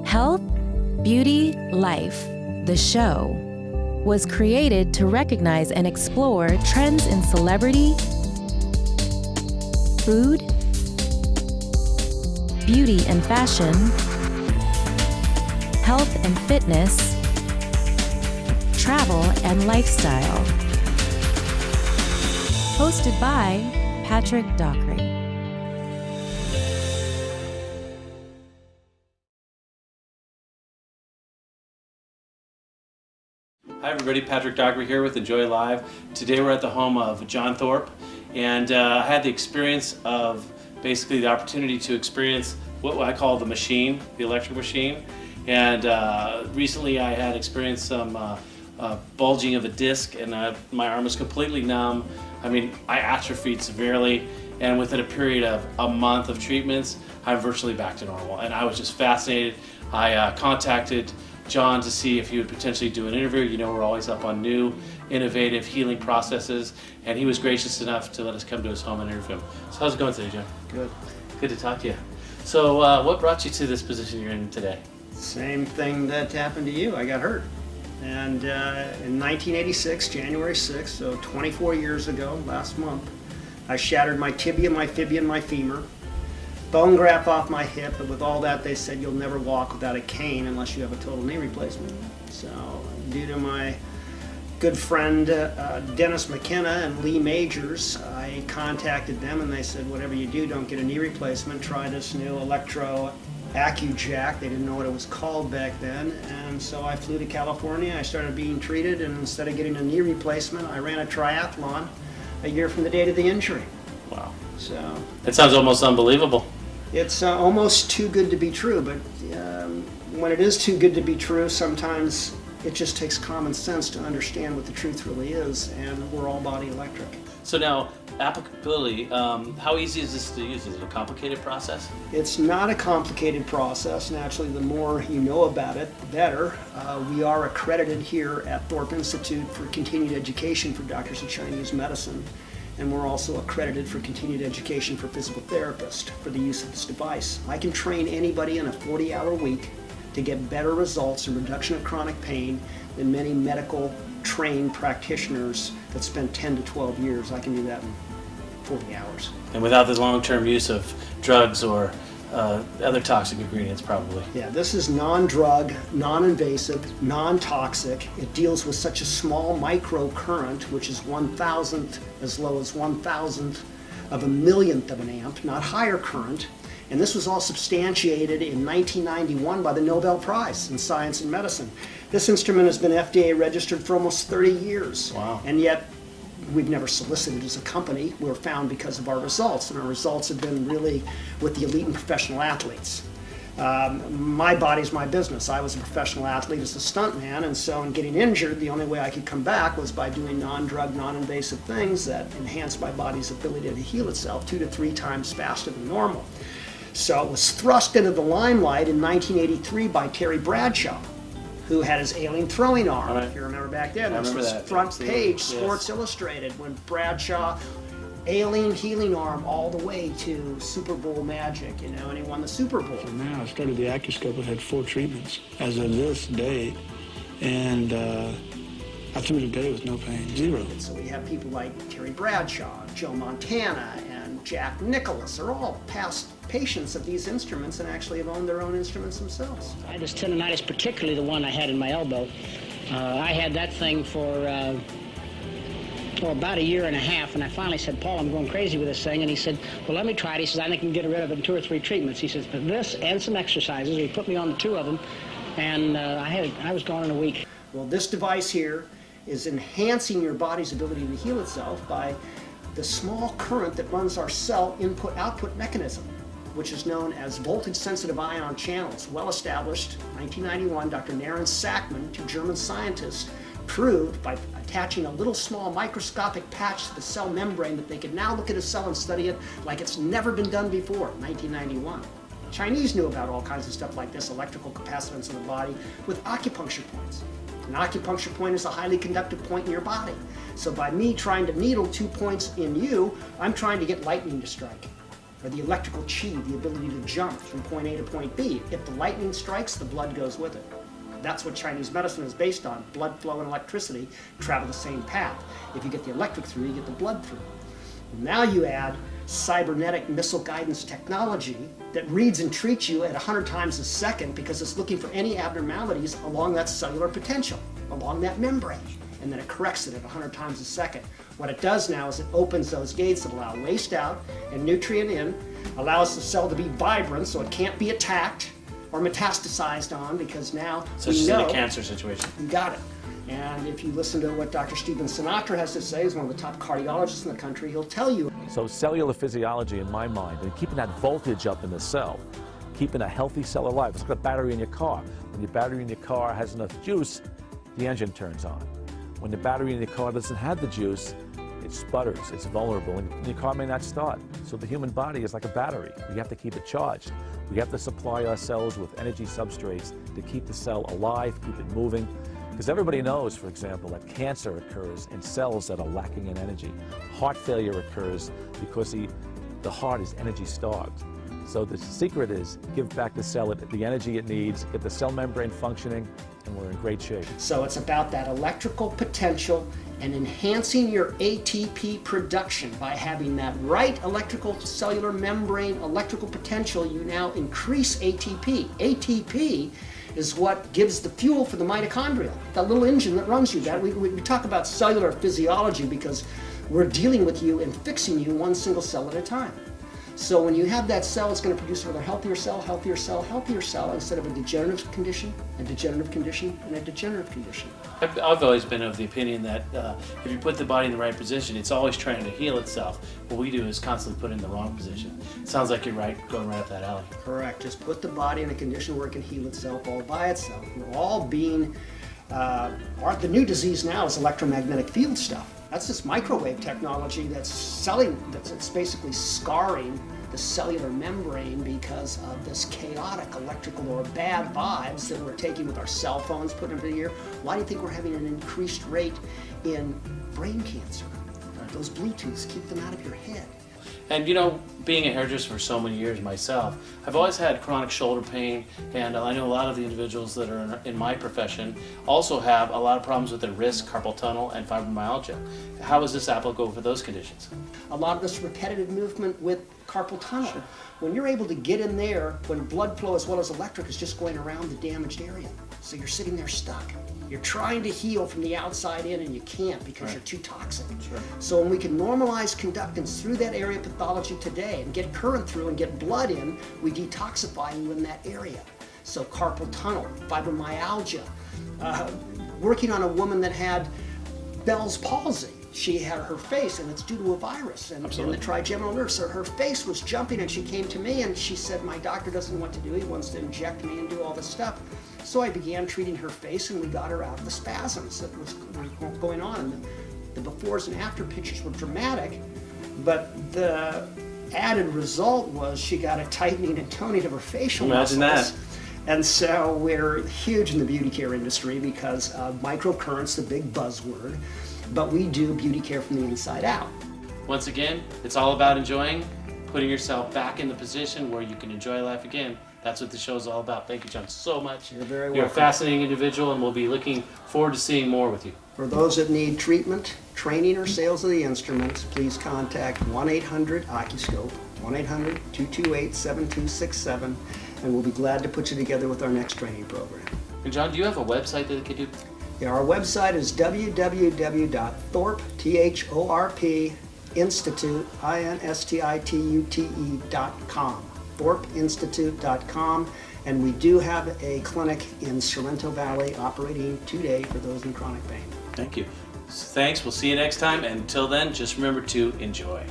Health, Beauty, Life, the show, was created to recognize and explore trends in celebrity, food, beauty and fashion, health and fitness, travel and lifestyle. Hosted by Patrick Dockery. Hi everybody, Patrick Dockery here with Enjoy Live. Today we're at the home of John Thorpe, and I had the experience of basically the opportunity to experience what I call the machine, the electric machine. And recently I had experienced some bulging of a disc, and my arm was completely numb. I mean, I atrophied severely, and within a period of a month of treatments, I'm virtually back to normal. And I was just fascinated. I contacted John to see if he would potentially do an interview. You know, we're always up on new, innovative healing processes, and he was gracious enough to let us come to his home and interview him. So how's it going today, John? Good. Good to talk to you. So what brought you to this position you're in today? Same thing that happened to you. I got hurt. And in 1986, January 6th, so 24 years ago, last month, I shattered my tibia, my fibula, and my femur. Bone graft off my hip, but with all that, they said you'll never walk without a cane unless you have a total knee replacement. So, due to my good friend Dennis McKenna and Lee Majors, I contacted them and they said, whatever you do, don't get a knee replacement. Try this new Electro Acuscope. They didn't know what it was called back then. And so I flew to California. I started being treated, and instead of getting a knee replacement, I ran a triathlon a year from the date of the injury. Wow. So It sounds almost unbelievable. it's almost too good to be true, but when it is too good to be true, sometimes it just takes common sense to understand what the truth really is, and we're all body electric. So now, applicability, how easy is this to use? Is it a complicated process? It's not a complicated process. Naturally, the more you know about it, the better. We are accredited here at Thorpe Institute for continued education for doctors of Chinese medicine. And we're also accredited for continued education for physical therapists for the use of this device. I can train anybody in a 40-hour week to get better results in reduction of chronic pain than many medical trained practitioners that spend 10 to 12 years. I can do that in 40 hours. And without the long-term use of drugs or other toxic ingredients, probably. Yeah, this is non-drug, non-invasive, non-toxic. It deals with such a small microcurrent, which is 1,000th, as low as 1,000th of a millionth of an amp, not higher current. And this was all substantiated in 1991 by the Nobel Prize in Science and Medicine. This instrument has been FDA registered for almost 30 years. Wow. And yet, we've never solicited as a company. We're found because of our results, and our results have been really with the elite and professional athletes. My body's my business. I was a professional athlete as a stuntman, and so in getting injured, the only way I could come back was by doing non-drug, non-invasive things that enhanced my body's ability to heal itself 2 to 3 times faster than normal. So it was thrust into the limelight in 1983 by Terry Bradshaw, who had his alien throwing arm. Right. If you remember back then, I remember was that. front Absolutely. page, Yes. Sports Illustrated, when Bradshaw, alien healing arm all the way to Super Bowl magic, you know, and he won the Super Bowl. Now I started the Acuscope. I've had 4 treatments as of this day, and I threw today with no pain, 0. So we have people like Terry Bradshaw, Joe Montana, and Jack Nicklaus are all past patients of these instruments and actually have owned their own instruments themselves. I had this tendonitis, particularly the one I had in my elbow. I had that thing for about a year and a half, and I finally said, Paul, I'm going crazy with this thing. And he said, well, let me try it. He says, I think I can get rid of it in 2 or 3 treatments. He says, but this and some exercises. He put me on the 2 of them, and I was gone in a week. Well, this device here is enhancing your body's ability to heal itself by the small current that runs our cell input-output mechanism, which is known as voltage-sensitive ion channels. Well established, 1991, Dr. Naren Sackmann, 2 German scientists, proved by attaching a little small microscopic patch to the cell membrane that they could now look at a cell and study it like it's never been done before, 1991. Chinese knew about all kinds of stuff like this, electrical capacitance in the body, with acupuncture points. An acupuncture point is a highly conductive point in your body. So by me trying to needle 2 points in you, I'm trying to get lightning to strike. or the electrical chi, the ability to jump from point A to point B. If the lightning strikes, the blood goes with it. That's what Chinese medicine is based on. Blood flow and electricity travel the same path. If you get the electric through, you get the blood through. Now you add cybernetic missile guidance technology that reads and treats you at 100 times a second because it's looking for any abnormalities along that cellular potential, along that membrane, and then it corrects it at 100 times a second. What it does now is it opens those gates that allow waste out and nutrient in, allows the cell to be vibrant so it can't be attacked or metastasized on, because now Such we as know in a cancer situation. you got it. And if you listen to what Dr. Stephen Sinatra has to say, he's one of the top cardiologists in the country, he'll tell you. So cellular physiology, in my mind, and keeping that voltage up in the cell, keeping a healthy cell alive. It's like a battery in your car. When your battery in your car has enough juice, the engine turns on. When the battery in your car doesn't have the juice, it sputters, it's vulnerable, and your car may not start. So the human body is like a battery. We have to keep it charged. We have to supply our cells with energy substrates to keep the cell alive, keep it moving. Because everybody knows, for example, that cancer occurs in cells that are lacking in energy. Heart failure occurs because the heart is energy starved. So the secret is give back the cell the energy it needs, get the cell membrane functioning, and we're in great shape. So it's about that electrical potential and enhancing your ATP production by having that right electrical cellular membrane electrical potential. You now increase ATP. ATP is what gives the fuel for the mitochondria, that little engine that runs you. That we talk about cellular physiology because we're dealing with you and fixing you one single cell at a time. So when you have that cell, it's going to produce another healthier cell, healthier cell, healthier cell, instead of a degenerative condition, a degenerative condition, and a degenerative condition. I've always been of the opinion that if you put the body in the right position, it's always trying to heal itself. What we do is constantly put it in the wrong position. Sounds like you're right, going right up that alley. Correct. Just put the body in a condition where it can heal itself all by itself. We're all being, the new disease now is electromagnetic field stuff. That's this microwave technology that's basically scarring the cellular membrane because of this chaotic electrical or bad vibes that we're taking with our cell phones, putting them in the ear. Why do you think we're having an increased rate in brain cancer? Those Bluetooths keep them out of your head. And you know, being a hairdresser for so many years myself, I've always had chronic shoulder pain, and I know a lot of the individuals that are in my profession also have a lot of problems with their wrist, carpal tunnel, and fibromyalgia. How is this applicable for those conditions? A lot of this repetitive movement with carpal tunnel. Sure. When you're able to get in there, when blood flow as well as electric is just going around the damaged area. So you're sitting there stuck. You're trying to heal from the outside in and you can't because you're too toxic. Sure. So when we can normalize conductance through that area of pathology today and get current through and get blood in, we detoxify you in that area. So carpal tunnel, fibromyalgia, working on a woman that had Bell's palsy. She had her face, and it's due to a virus and in the trigeminal nerve. So her face was jumping, and she came to me and she said, my doctor doesn't know what to do. He wants to inject me and do all this stuff. So I began treating her face, and we got her out of the spasms that were going on. And the befores and after pictures were dramatic, but the added result was she got a tightening and toning of her facial muscles. Imagine that. And so we're huge in the beauty care industry because microcurrent's the big buzzword, but we do beauty care from the inside out. Once again, it's all about enjoying, putting yourself back in the position where you can enjoy life again. That's what the show's all about. Thank you, John, so much. You're very welcome. You're a fascinating individual, and we'll be looking forward to seeing more with you. For those that need treatment, training, or sales of the instruments, please contact 1-800-Acuscope, 1-800-228-7267, and we'll be glad to put you together with our next training program. And John, do you have a website that they could do? Yeah, our website is www.thorpeinstitute.com. thorpeinstitute.com, and we do have a clinic in Sorrento Valley operating today for those in chronic pain. Thank you. Thanks. We'll see you next time. And until then, just remember to enjoy.